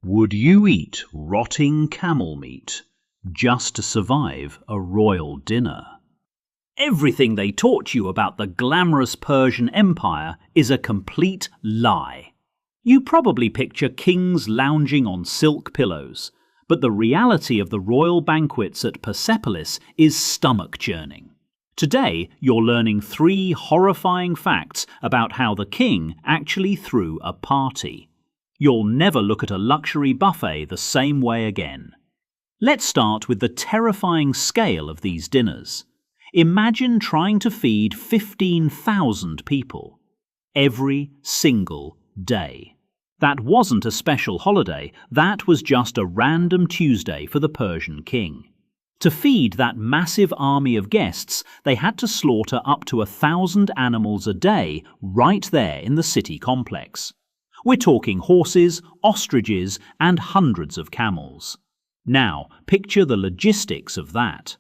Would you eat rotting camel meat just to survive a royal dinner? Everything they taught you about the glamorous Persian Empire is a complete lie. You probably picture kings lounging on silk pillows, but the reality of the royal banquets at Persepolis is stomach-churning. Today, you're learning 3 horrifying facts about how the king actually threw a party. You'll never look at a luxury buffet the same way again. Let's start with the terrifying scale of these dinners. Imagine trying to feed 15,000 people every single day. That wasn't a special holiday, that was just a random Tuesday for the Persian king. To feed that massive army of guests, they had to slaughter up to 1,000 animals a day right there in the city complex. We're talking horses, ostriches, and hundreds of camels. Now, picture the logistics of that.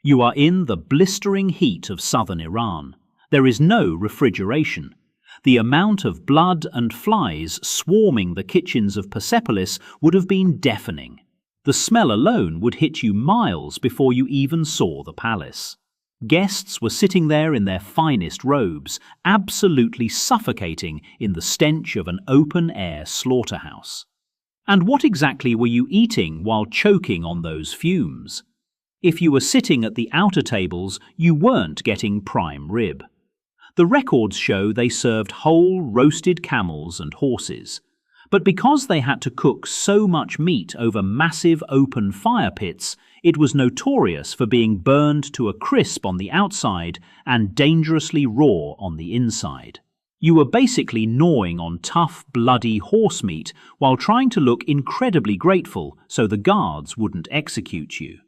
You are in the blistering heat of southern Iran. There is no refrigeration. The amount of blood and flies swarming the kitchens of Persepolis would have been deafening. The smell alone would hit you miles before you even saw the palace. Guests were sitting there in their finest robes, absolutely suffocating in the stench of an open-air slaughterhouse. And what exactly were you eating while choking on those fumes? If you were sitting at the outer tables, you weren't getting prime rib. The records show they served whole roasted camels and horses. But because they had to cook so much meat over massive open fire pits, it was notorious for being burned to a crisp on the outside and dangerously raw on the inside. You were basically gnawing on tough, bloody horse meat while trying to look incredibly grateful so the guards wouldn't execute you.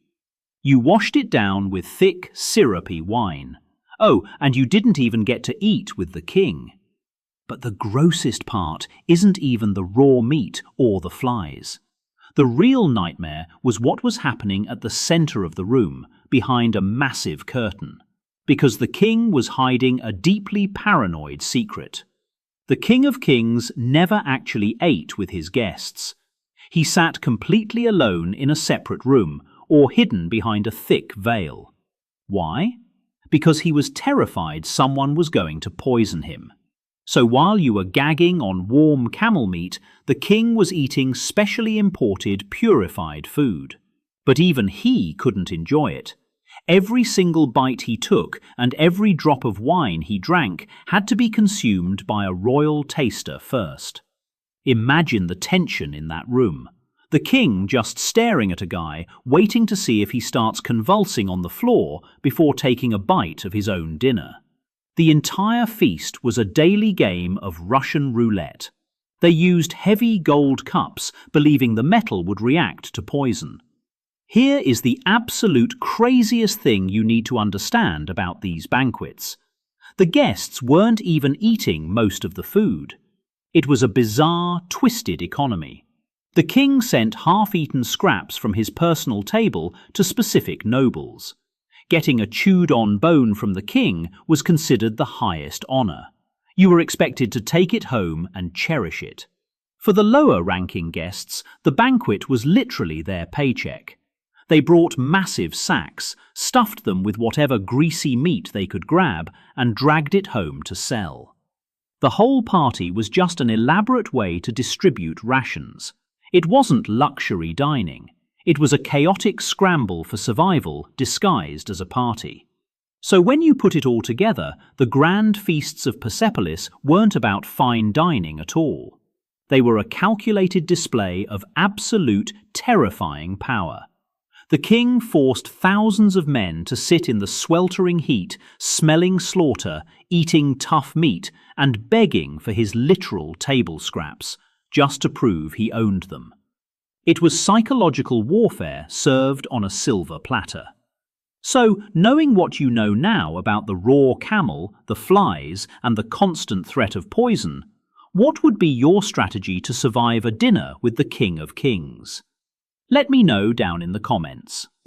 You washed it down with thick, syrupy wine. Oh, and you didn't even get to eat with the king. But the grossest part isn't even the raw meat or the flies. The real nightmare was what was happening at the center of the room, behind a massive curtain. Because the king was hiding a deeply paranoid secret. The King of Kings never actually ate with his guests. He sat completely alone in a separate room, or hidden behind a thick veil. Why? Because he was terrified someone was going to poison him. So while you were gagging on warm camel meat, the king was eating specially imported, purified food. But even he couldn't enjoy it. Every single bite he took and every drop of wine he drank had to be consumed by a royal taster first. Imagine the tension in that room. The king just staring at a guy, waiting to see if he starts convulsing on the floor before taking a bite of his own dinner. The entire feast was a daily game of Russian roulette. They used heavy gold cups, believing the metal would react to poison. Here is the absolute craziest thing you need to understand about these banquets. The guests weren't even eating most of the food. It was a bizarre, twisted economy. The king sent half-eaten scraps from his personal table to specific nobles. Getting a chewed-on bone from the king was considered the highest honor. You were expected to take it home and cherish it. For the lower-ranking guests, the banquet was literally their paycheck. They brought massive sacks, stuffed them with whatever greasy meat they could grab, and dragged it home to sell. The whole party was just an elaborate way to distribute rations. It wasn't luxury dining. It was a chaotic scramble for survival disguised as a party. So when you put it all together, the grand feasts of Persepolis weren't about fine dining at all. They were a calculated display of absolute, terrifying power. The king forced thousands of men to sit in the sweltering heat, smelling slaughter, eating tough meat, and begging for his literal table scraps, just to prove he owned them. It was psychological warfare served on a silver platter. So, knowing what you know now about the raw camel, the flies, and the constant threat of poison, what would be your strategy to survive a dinner with the King of Kings? Let me know down in the comments.